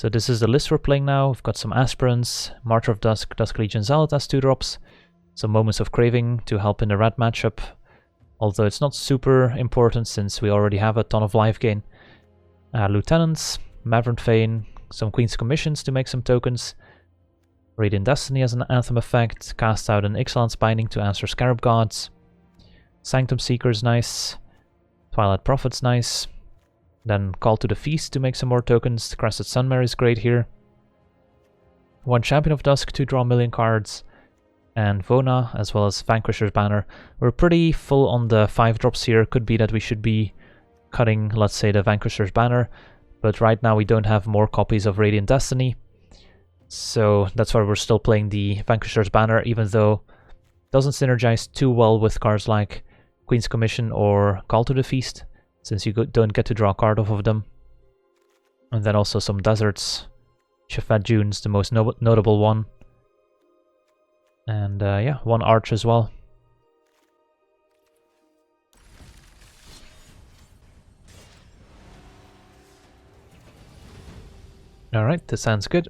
So this is the list we're playing now. We've got some Aspirants, Martyr of Dusk, Dusk Legion Zealot as 2-drops, some Moments of Craving to help in the red matchup, although it's not super important since we already have a ton of life gain. Lieutenants, Mavren Fein, some Queen's Commissions to make some tokens, Radiant Destiny as an Anthem effect, cast out an Ixalan's Binding to answer Scarab Gods, Sanctum Seeker is nice, Twilight Prophet's nice, then Call to the Feast to make some more tokens, Crested Sunmare is great here. 1 Champion of Dusk to draw a million cards, and Vona as well as Vanquisher's Banner. We're pretty full on the 5-drops here, could be that we should be cutting, let's say, the Vanquisher's Banner, but right now we don't have more copies of Radiant Destiny, so that's why we're still playing the Vanquisher's Banner, even though it doesn't synergize too well with cards like Queen's Commission or Call to the Feast, since you don't get to draw a card off of them. And then also some deserts, Shefet Dunes, the most notable one. And yeah, 1 Arch as well. Alright, this sounds good.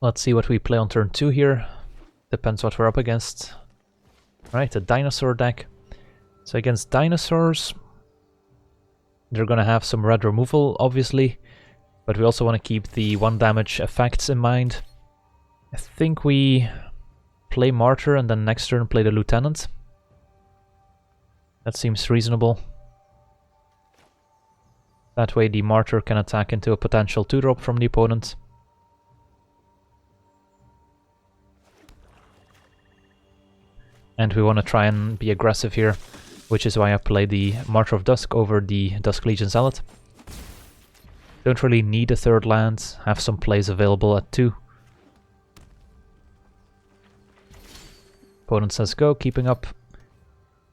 Let's see what we play on turn 2 here. Depends what we're up against. Right, a dinosaur deck. So against dinosaurs, they're gonna have some red removal, obviously, but we also want to keep the 1 damage effects in mind. I think we play Martyr and then next turn play the Lieutenant. That seems reasonable. That way the Martyr can attack into a potential 2-drop from the opponent. And we want to try and be aggressive here, which is why I play the Martyr of Dusk over the Dusk Legion Zealot. Don't really need a 3rd land, have some plays available at 2. Opponent says go, keeping up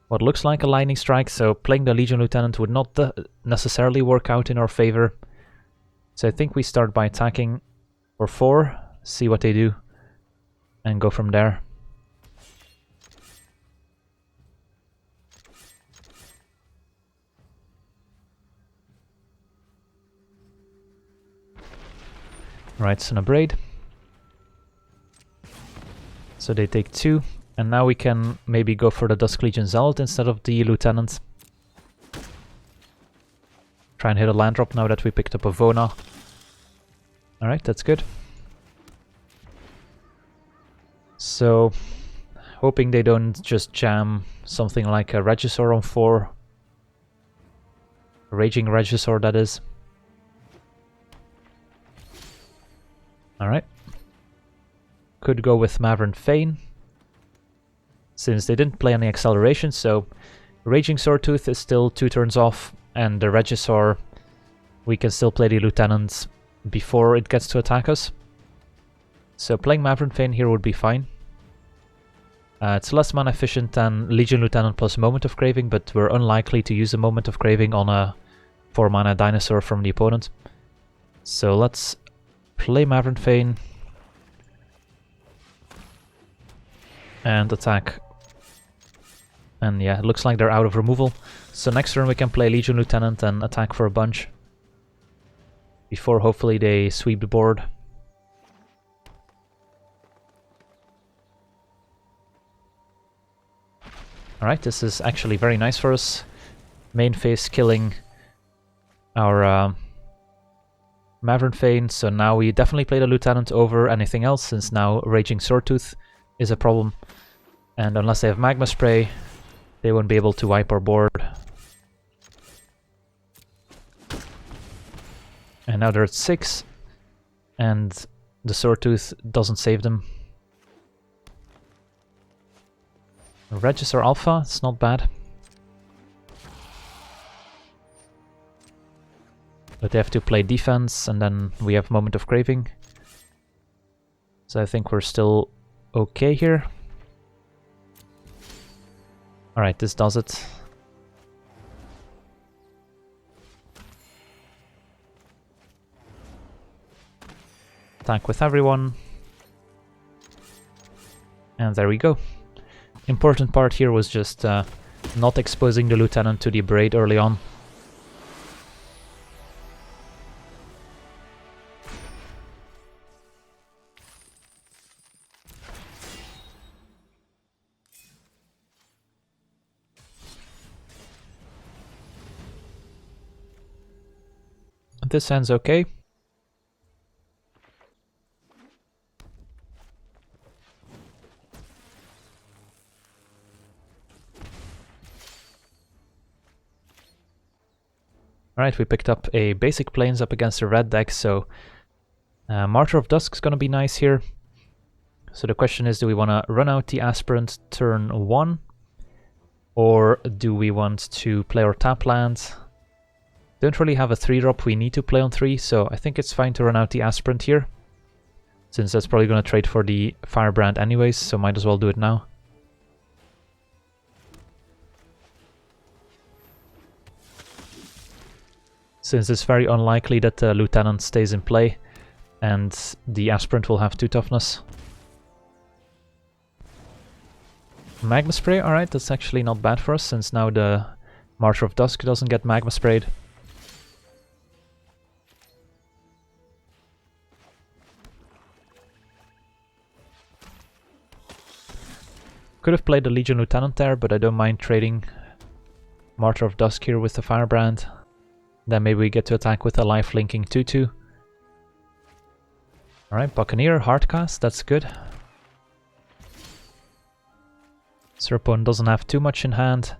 what looks like a lightning strike, so playing the Legion Lieutenant would not necessarily work out in our favor. So I think we start by attacking for 4, see what they do, and go from there. Right, Son of Braid. So they take 2, and now we can maybe go for the Dusk Legion Zealot instead of the Lieutenant. Try and hit a land drop now that we picked up a Vona. Alright, that's good. So, hoping they don't just jam something like a Regisaur on 4. Raging Regisaur, that is. Alright. Could go with Mavren Fein, since they didn't play any acceleration, so Raging Swordtooth is still 2 turns off, and the Regisaur, we can still play the Lieutenant before it gets to attack us. So playing Mavren Fein here would be fine. It's less mana efficient than Legion Lieutenant plus Moment of Craving, but we're unlikely to use a Moment of Craving on a 4 mana dinosaur from the opponent. So let's play Mavren Fein and attack. And yeah, it looks like they're out of removal. So next turn we can play Legion Lieutenant and attack for a bunch, before hopefully they sweep the board. Alright, this is actually very nice for us. Main phase killing our Mavren Fein, so now we definitely play the Lieutenant over anything else, since now Raging Swordtooth is a problem. And unless they have Magma Spray, they won't be able to wipe our board. And now they're at 6, and the Swordtooth doesn't save them. Regisaur Alpha, it's not bad. But they have to play defense, and then we have Moment of Craving. So I think we're still okay here. Alright, this does it. Attack with everyone. And there we go. Important part here was just not exposing the Lieutenant to the Braid early on. This hand's okay. Alright, we picked up a basic plains up against a red deck, so Martyr of Dusk is going to be nice here. So the question is, do we want to run out the Aspirant turn 1? Or do we want to play our tap land? Don't really have a 3-drop we need to play on 3, so I think it's fine to run out the Aspirant here. Since that's probably going to trade for the Firebrand anyways, so might as well do it now. Since it's very unlikely that the Lieutenant stays in play, and the Aspirant will have 2 toughness. Magma Spray, alright, that's actually not bad for us, since now the Martyr of Dusk doesn't get Magma Sprayed. Could have played the Legion Lieutenant there, but I don't mind trading Martyr of Dusk here with the Firebrand. Then maybe we get to attack with a life-linking 2-2. Alright, Buccaneer, Hardcast, that's good. Serpone doesn't have too much in hand.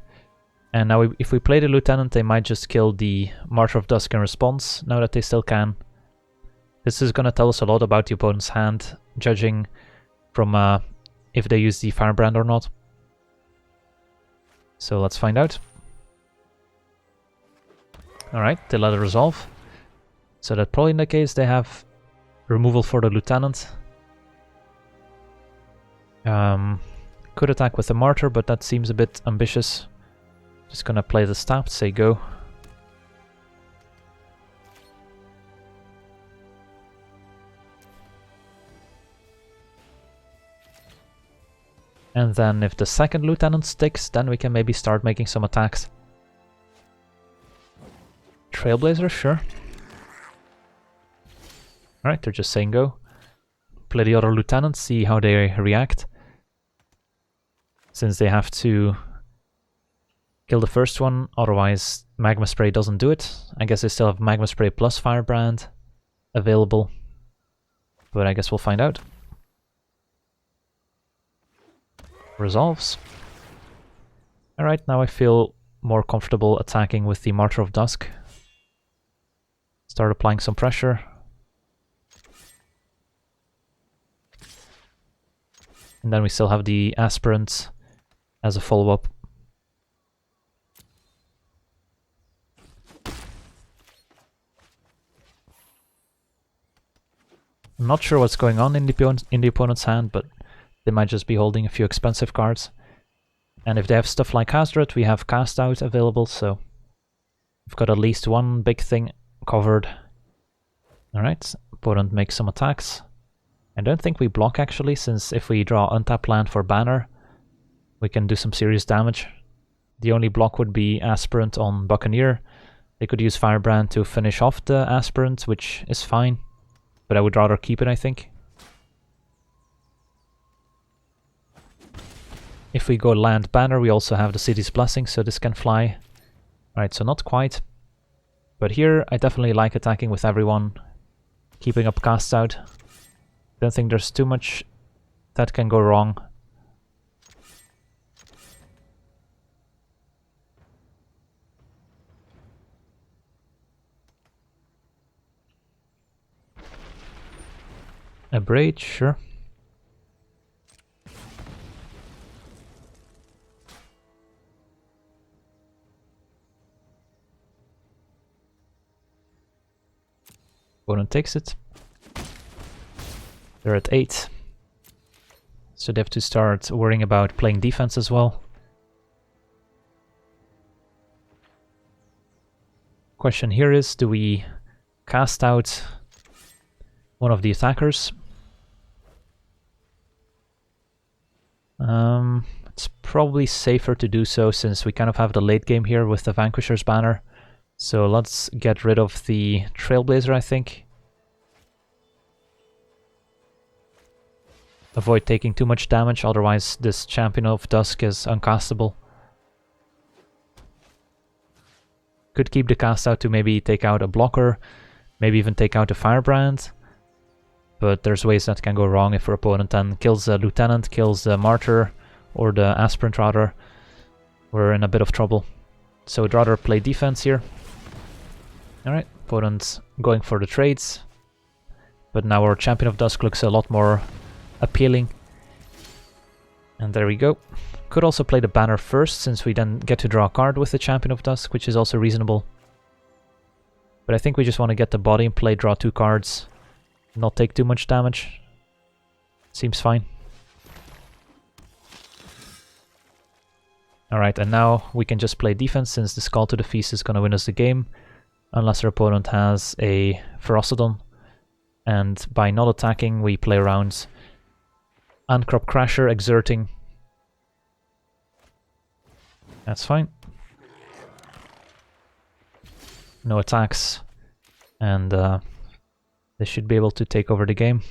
And now if we play the Lieutenant, they might just kill the Martyr of Dusk in response, now that they still can. This is going to tell us a lot about the opponent's hand, judging from if they use the Firebrand or not. So let's find out. Alright, they let it resolve. So that probably indicates they have removal for the Lieutenant. Could attack with the Martyr, but that seems a bit ambitious. Just gonna play the Staff, say go. And then if the second Lieutenant sticks, then we can maybe start making some attacks. Trailblazer, sure. Alright, they're just saying go. Play the other Lieutenant, see how they react. Since they have to kill the first one, otherwise Magma Spray doesn't do it. I guess they still have Magma Spray plus Firebrand available. But I guess we'll find out. Resolves. Alright, now I feel more comfortable attacking with the Martyr of Dusk. Start applying some pressure. And then we still have the Aspirant as a follow-up. I'm not sure what's going on in the opponent's hand, but they might just be holding a few expensive cards. And if they have stuff like Hazard, we have Cast Out available, so we've got at least one big thing covered. Alright, opponent makes some attacks. I don't think we block actually, since if we draw Untap land for Banner, we can do some serious damage. The only block would be Aspirant on Buccaneer. They could use Firebrand to finish off the Aspirant, which is fine. But I would rather keep it, I think. If we go land Banner, we also have the City's Blessing, so this can fly. Alright, so not quite. But here, I definitely like attacking with everyone. Keeping up Cast Out. Don't think there's too much that can go wrong. A Braid, sure. Opponent takes it. They're at 8. So they have to start worrying about playing defense as well. Question here is, do we cast out one of the attackers? It's probably safer to do so since we kind of have the late game here with the Vanquisher's banner. So let's get rid of the Trailblazer, I think. Avoid taking too much damage, otherwise this Champion of Dusk is uncastable. Could keep the cast out to maybe take out a blocker, maybe even take out a Firebrand. But there's ways that can go wrong if our opponent then kills the Lieutenant, kills the Martyr, or the Aspirant rather. We're in a bit of trouble. So I'd rather play defense here. Alright, opponent's going for the trades. But now our Champion of Dusk looks a lot more appealing. And there we go. Could also play the banner first, since we then get to draw a card with the Champion of Dusk, which is also reasonable. But I think we just want to get the body in play, draw 2 cards, not take too much damage. Seems fine. Alright, and now we can just play defense, since the Call to the Feast is going to win us the game, unless our opponent has a Ferocidon. And by not attacking, we play around Uncrop Crasher, exerting. That's fine. No attacks. And they should be able to take over the game.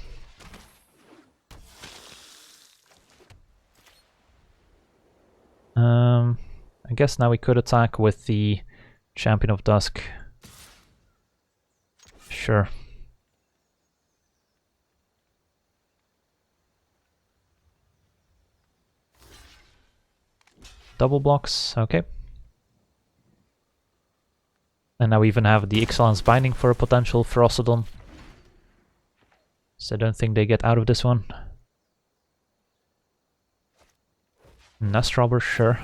I guess now we could attack with the Champion of Dusk. Sure. Double blocks, okay. And now we even have the Ixalan's Binding for a potential Ferocidon. So I don't think they get out of this one. Nest Robber, sure.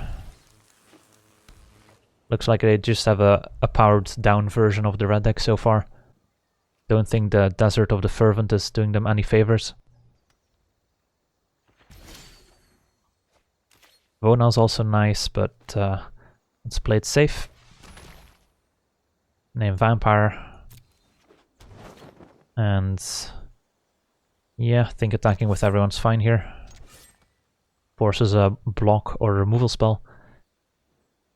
Looks like they just have a powered down version of the red deck so far. Don't think the Desert of the Fervent is doing them any favors. Vona's also nice, but let's play it safe. Name Vampire. And yeah, I think attacking with everyone's fine here. Forces a block or removal spell.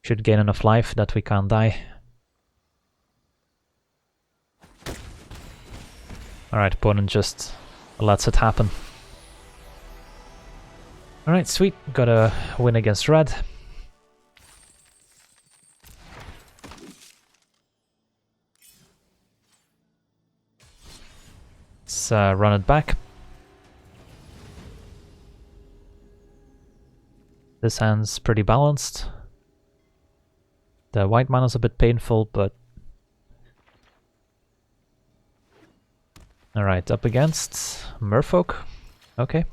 Should gain enough life that we can't die. Alright, opponent just lets it happen. Alright, sweet. Got a win against red. Let's run it back. This hand's pretty balanced. The white mana's a bit painful, but... Alright, up against Merfolk. Okay.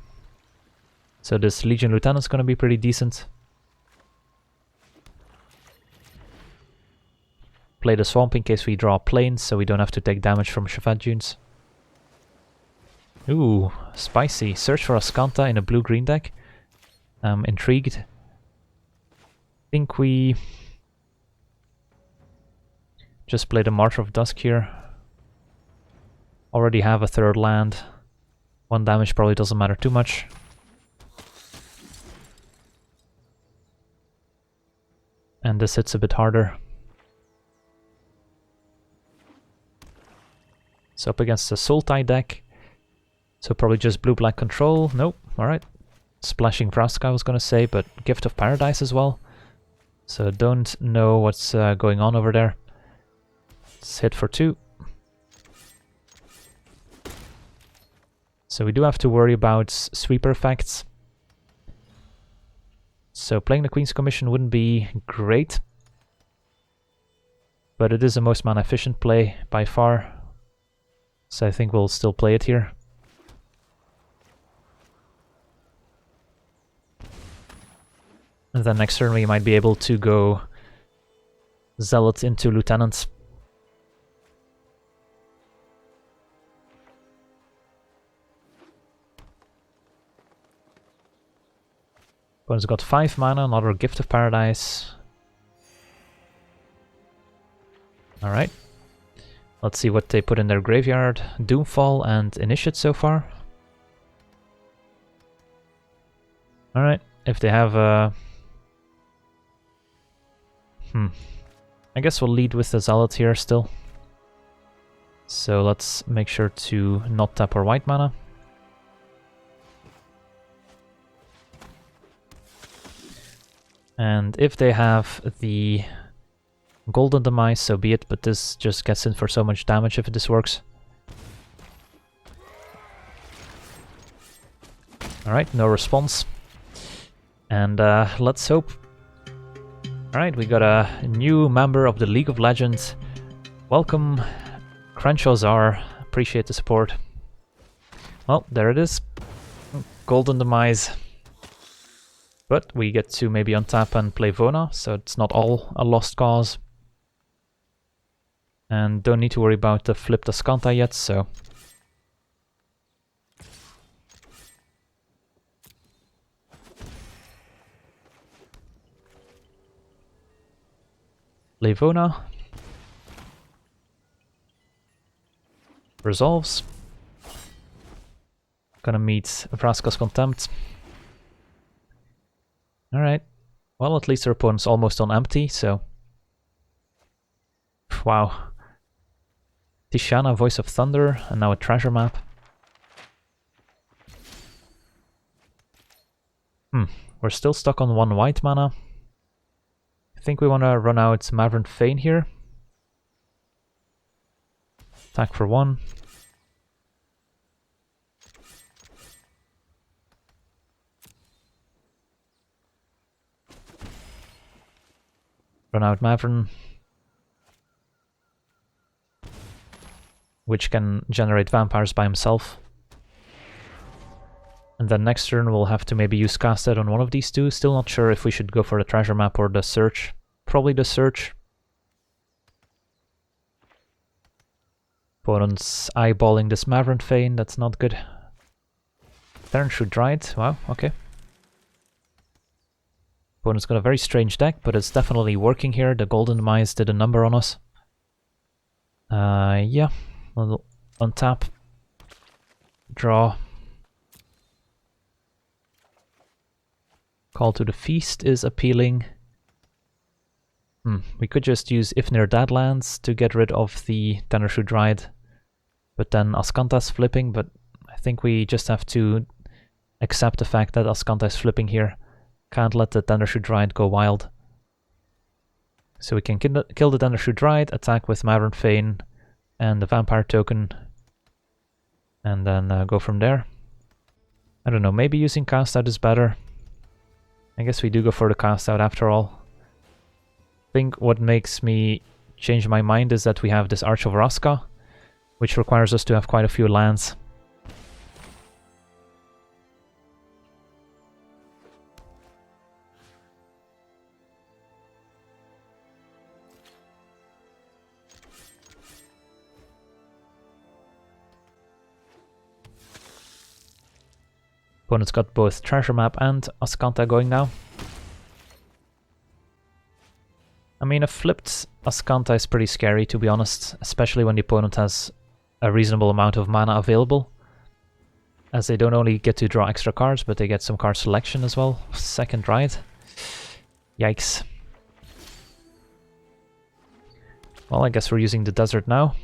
So this Legion Lieutenant's gonna be pretty decent. Play the Swamp in case we draw planes, so we don't have to take damage from Shefet Dunes. Ooh, spicy. Search for Ascanta in a blue-green deck. I'm intrigued. I think we just play the Martyr of Dusk here. Already have a third land. 1 damage probably doesn't matter too much. And this hits a bit harder. So up against the Sultai deck. So probably just blue-black control. Nope, alright. Splashing Vraska I was gonna say, but Gift of Paradise as well. So don't know what's going on over there. Let's hit for 2. So we do have to worry about sweeper effects. So playing the Queen's Commission wouldn't be great. But it is the most mana efficient play by far. So I think we'll still play it here. And then next turn we might be able to go Zealot into Lieutenant. Opponent's got 5 mana, another Gift of Paradise. Alright. Let's see what they put in their graveyard. Doomfall and Initiate so far. Alright, if they have I guess we'll lead with the Zealot here still. So let's make sure to not tap our white mana. And if they have the Golden Demise, so be it, but this just gets in for so much damage if this works. Alright, no response. And let's hope. Alright, we got a new member of the League of Legends. Welcome, Crenshaw Czar. Appreciate the support. Well, there it is. Golden Demise. But we get to maybe untap and play Vona, so it's not all a lost cause. And don't need to worry about the flipped Azcanta yet, so... play Vona. Resolves. Gonna meet Vraska's Contempt. Alright. Well, at least our opponent's almost on empty, so... wow. Tishana, Voice of Thunder, and now a treasure map. We're still stuck on 1 white mana. I think we want to run out Mavren Fein here. Attack for 1. Run out Mavren, which can generate vampires by himself. And then next turn we'll have to maybe use Casted on one of these two. Still not sure if we should go for the treasure map or the search. Probably the search. Opponent's eyeballing this Mavren Fein, that's not good. Turn should Dried, wow, okay. Opponent's got a very strange deck, but it's definitely working here. The Golden Demise did a number on us. Yeah, we'll untap. Draw. Call to the Feast is appealing. We could just use Ifnir Deadlands to get rid of the Tendershoe Dried. But then Azcanta's flipping, but I think we just have to accept the fact that Azcanta is flipping here. Can't let the Tendershoe Dried go wild. So we can kill the Tendershoe Dried, attack with Mavren Fein and the Vampire token, and then go from there. I don't know, maybe using Cast Out is better. I guess we do go for the Cast Out after all. I think what makes me change my mind is that we have this Arch of Orazca, which requires us to have quite a few lands. Opponent's got both Treasure Map and Azcanta going now. I mean, a flipped Azcanta is pretty scary, to be honest, especially when the opponent has a reasonable amount of mana available. As they don't only get to draw extra cards, but they get some card selection as well. Second Dried. Yikes. Well, I guess we're using the Desert now.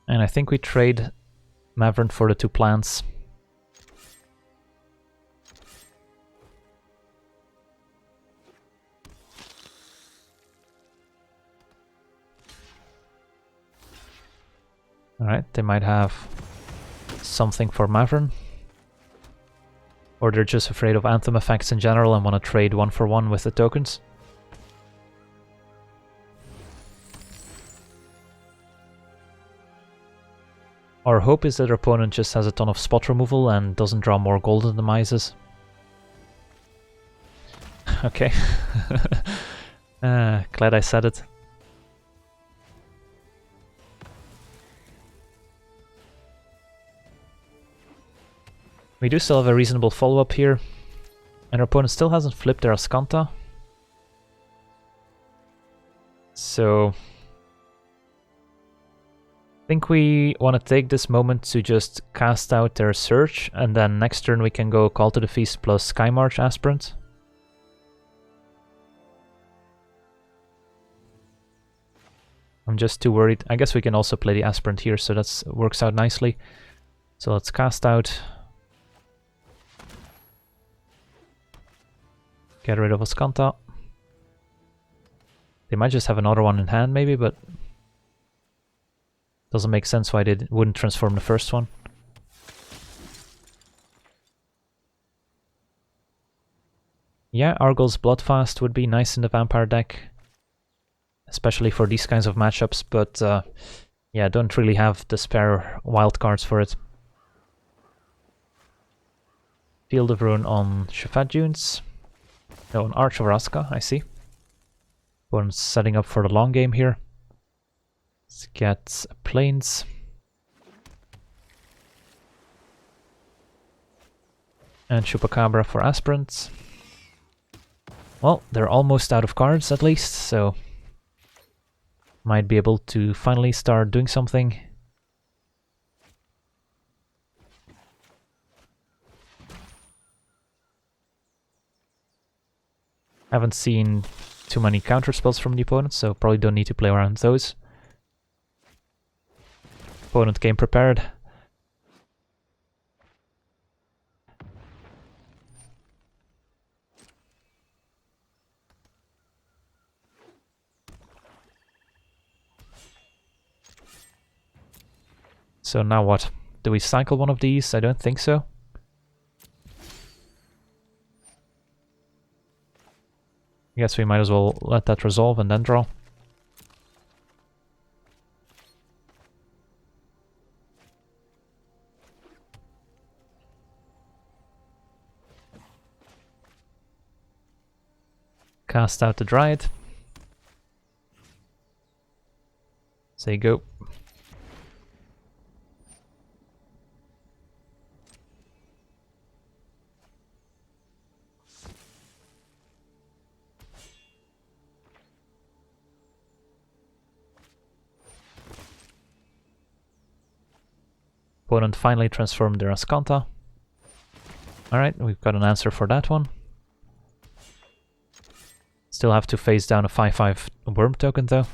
And I think we trade Mavren for the 2 plants. Alright, they might have something for Mavren. Or they're just afraid of Anthem effects in general and want to trade 1 for 1 with the tokens. Our hope is that our opponent just has a ton of spot removal and doesn't draw more Golden Demises. Okay. Glad I said it. We do still have a reasonable follow-up here. And our opponent still hasn't flipped their Azcanta. So I think we want to take this moment to just cast out their Search, and then next turn we can go Call to the Feast plus Skymarcher Aspirant. I'm just too worried. I guess we can also play the Aspirant here, so that works out nicely. So let's cast out. Get rid of Azcanta. They might just have another one in hand maybe, but doesn't make sense why they wouldn't transform the first one. Yeah, Argos Bloodfast would be nice in the Vampire deck, especially for these kinds of matchups, but yeah, don't really have the spare wildcards for it. Field of Ruin on Shefet Dunes. No, an Arch of Orazca, I see. Opponent's setting up for the long game here. Let's get Plains. And Chupacabra for Aspirant. Well, they're almost out of cards at least, so might be able to finally start doing something. Haven't seen too many counter spells from the opponent, so probably don't need to play around those. Opponent came prepared. So now what? Do we cycle one of these? I don't think so. I guess we might as well let that resolve and then draw. Cast out the Dryad. Say go. Opponent finally transformed their Azcanta. Alright, we've got an answer for that one. Still have to face down a 5/5 Worm token though.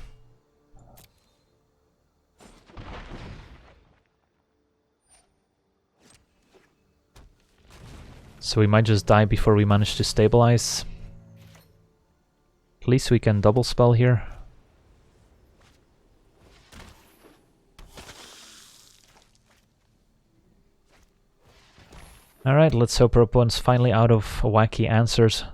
So we might just die before we manage to stabilize. At least we can double spell here. Alright, let's hope our opponent's finally out of wacky answers.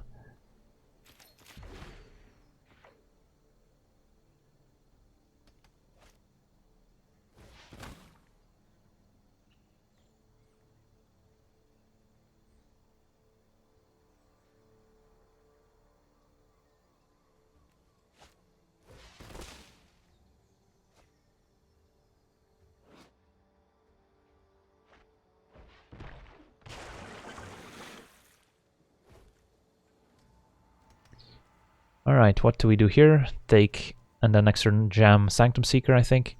Alright, what do we do here? Take, and then next turn jam Sanctum Seeker, I think.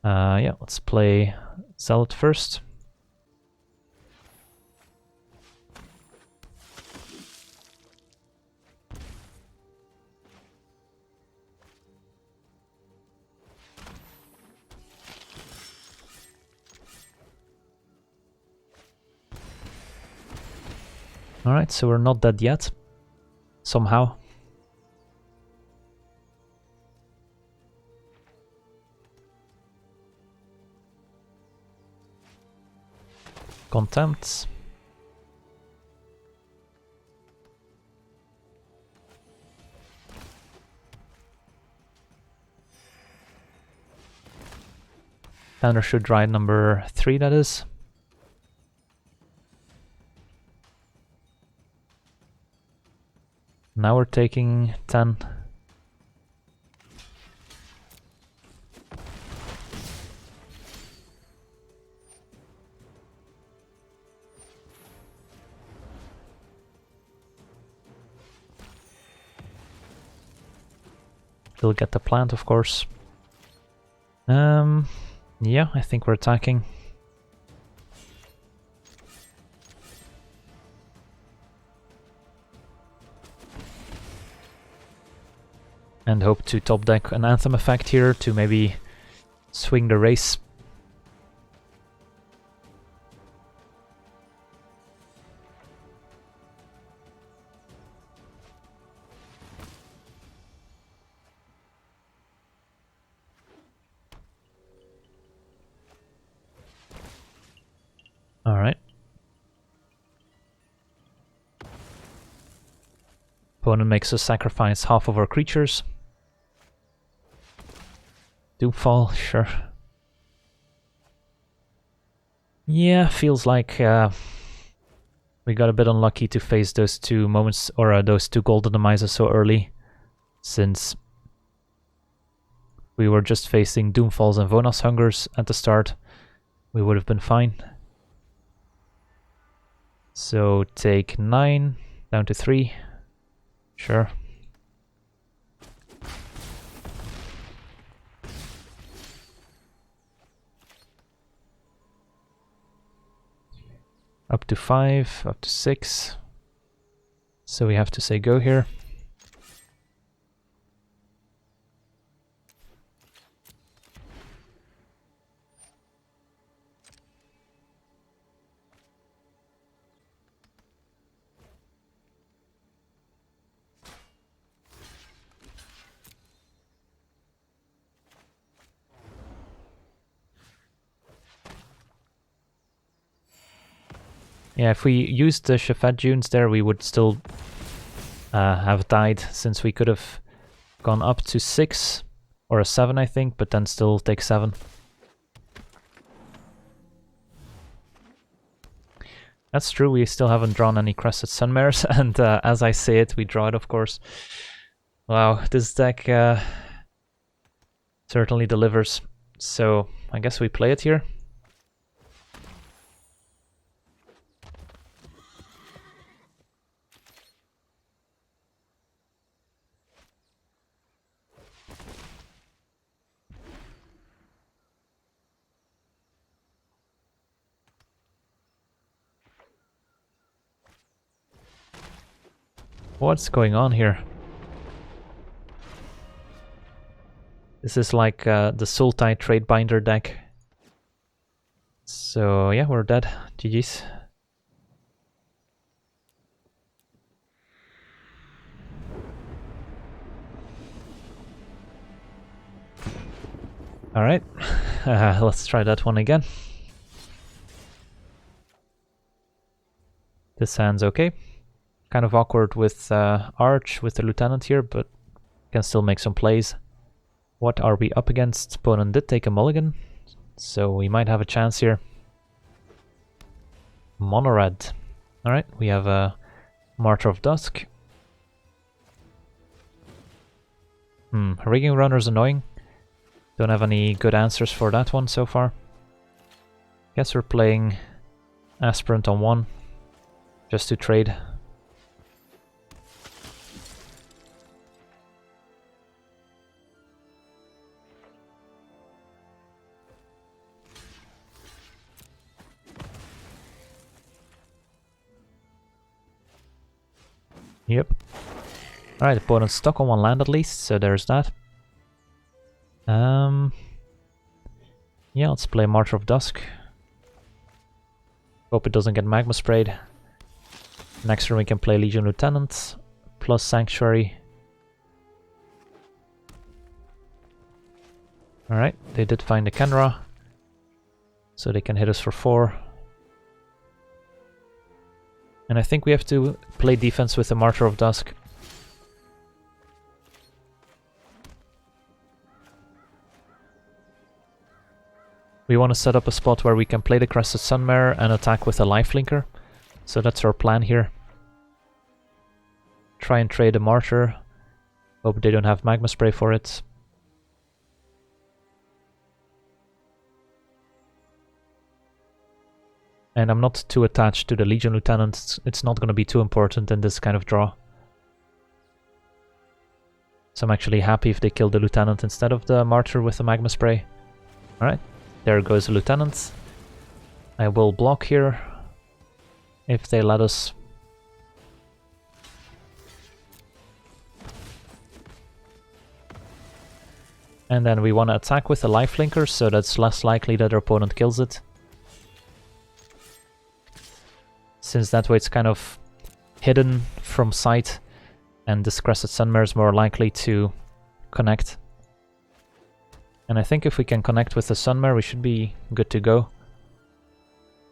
Yeah, let's play Zealot first. Alright, so we're not dead yet. Somehow. Contempt. Thunder should dry number 3, that is. Now we're taking 10. Still get the plant, of course. Yeah, I think we're attacking. And hope to top deck an Anthem effect here to maybe swing the race. Alright. Opponent makes us sacrifice half of our creatures. Doomfall, sure. Yeah, feels like we got a bit unlucky to face those two moments, or those two golden demises so early, since we were just facing Doomfalls and Vona's Hungers at the start. We would have been fine. So take 9, down to 3. Sure. Up to 5, up to 6. So we have to say go here. Yeah, if we used the Shefet Dunes there, we would still have died, since we could have gone up to 6 or a 7, I think, but then still take 7. That's true, we still haven't drawn any Crested Sunmares, and as I say it, we draw it, of course. Wow, this deck certainly delivers. So I guess we play it here. What's going on here? This is like the Sultai Trade Binder deck. So yeah, we're dead. GG's. Alright, let's try that one again. This hand's okay. Kind of awkward with Arch, with the Lieutenant here, but can still make some plays. What are we up against? Opponent did take a mulligan, so we might have a chance here. Mono red. Alright, we have a Martyr of Dusk. Rigging Runner's annoying. Don't have any good answers for that one so far. Guess we're playing Aspirant on 1, just to trade. Yep. Alright, opponent's stuck on 1 land at least, so there's that. Yeah, let's play Martyr of Dusk. Hope it doesn't get magma sprayed. Next turn we can play Legion Lieutenant plus Sanctuary. Alright, they did find the Kenra, so they can hit us for 4. And I think we have to play defense with the Martyr of Dusk. We want to set up a spot where we can play the Crested Sunmare and attack with a lifelinker. So that's our plan here. Try and trade a Martyr. Hope they don't have Magma Spray for it. And I'm not too attached to the Legion Lieutenant. It's not going to be too important in this kind of draw. So I'm actually happy if they kill the Lieutenant instead of the Martyr with the Magma Spray. Alright, there goes the Lieutenant. I will block here, if they let us. And then we want to attack with the lifelinker, so that's less likely that our opponent kills it. Since that way it's kind of hidden from sight, and this Crested Sunmare is more likely to connect. And I think if we can connect with the Sunmare, we should be good to go.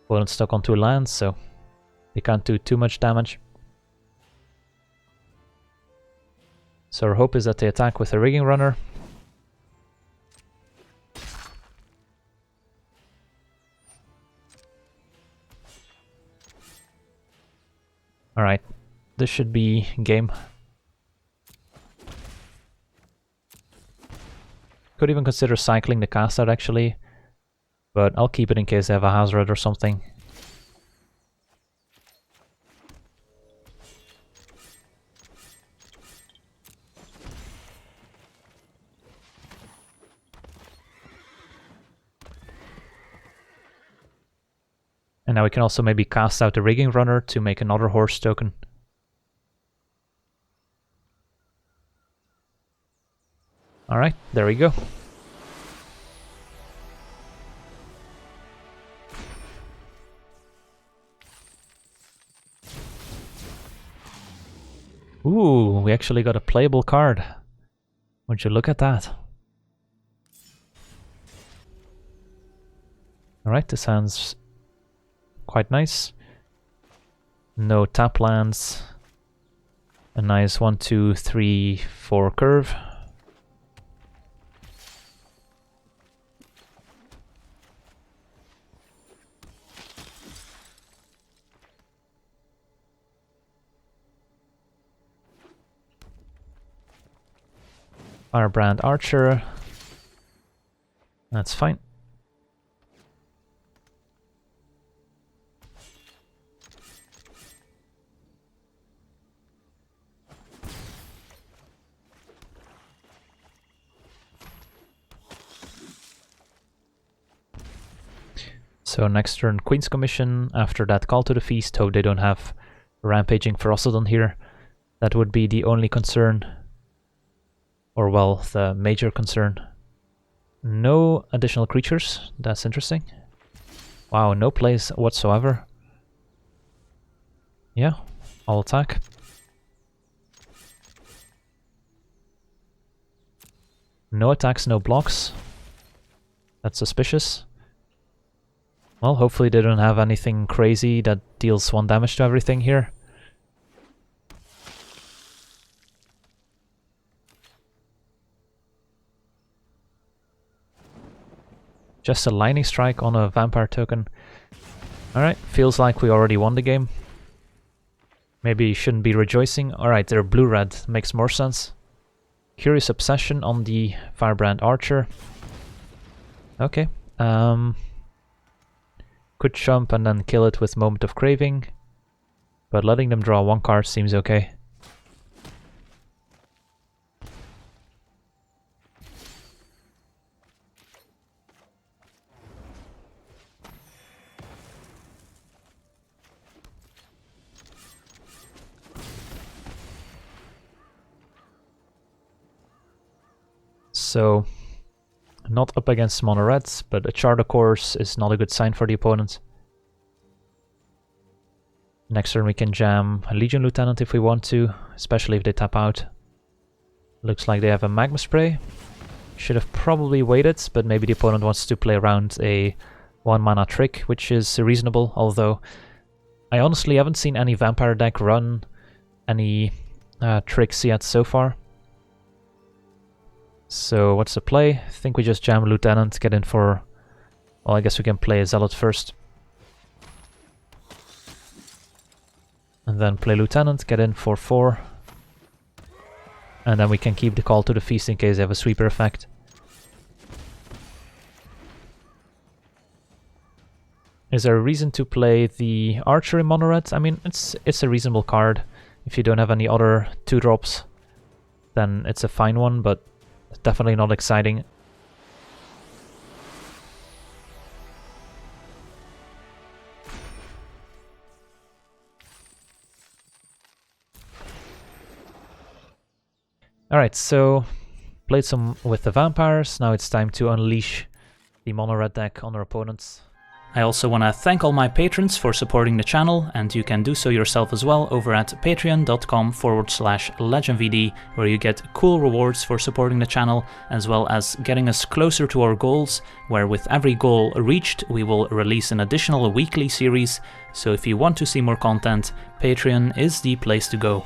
Opponent's stuck on 2 lands, so they can't do too much damage. So our hope is that they attack with a Rigging Runner. Alright, this should be game. Could even consider cycling the cast out actually, but I'll keep it in case they have a Hazard or something. And now we can also maybe cast out the Rigging Runner to make another horse token. Alright, there we go. Ooh, we actually got a playable card. Would you look at that? Alright, this sounds quite nice. No tap lands. A nice 1, 2, 3, 4 curve. Firebrand Archer. That's fine. So next turn Queen's Commission, after that Call to the Feast, hope they don't have Rampaging Ferocidon here. That would be the only concern. Or well, the major concern. No additional creatures, that's interesting. Wow, no plays whatsoever. Yeah, I'll attack. No attacks, no blocks. That's suspicious. Well, hopefully they don't have anything crazy that deals 1 damage to everything here. Just a Lightning Strike on a Vampire token. Alright, feels like we already won the game. Maybe you shouldn't be rejoicing. Alright, they're blue-red, makes more sense. Curious Obsession on the Firebrand Archer. Okay. Could jump and then kill it with Moment of Craving, but letting them draw 1 card seems okay. So, not up against mono reds, but a Chart of Course is not a good sign for the opponent. Next turn we can jam a Legion Lieutenant if we want to, especially if they tap out. Looks like they have a Magma Spray. Should have probably waited, but maybe the opponent wants to play around a 1 mana trick, which is reasonable, although I honestly haven't seen any Vampire deck run any tricks yet so far. So what's the play? I think we just jam Lieutenant, get in for... Well, I guess we can play a Zealot first. And then play Lieutenant, get in for 4. And then we can keep the Call to the Feast in case they have a sweeper effect. Is there a reason to play the Archer in mono red? I mean, it's a reasonable card if you don't have any other 2-drops then it's a fine one, but definitely not exciting. Alright, so played some with the vampires, now it's time to unleash the mono-red deck on our opponents. I also want to thank all my patrons for supporting the channel, and you can do so yourself as well over at patreon.com/LegenVD, where you get cool rewards for supporting the channel, as well as getting us closer to our goals, where with every goal reached we will release an additional weekly series, so if you want to see more content, Patreon is the place to go.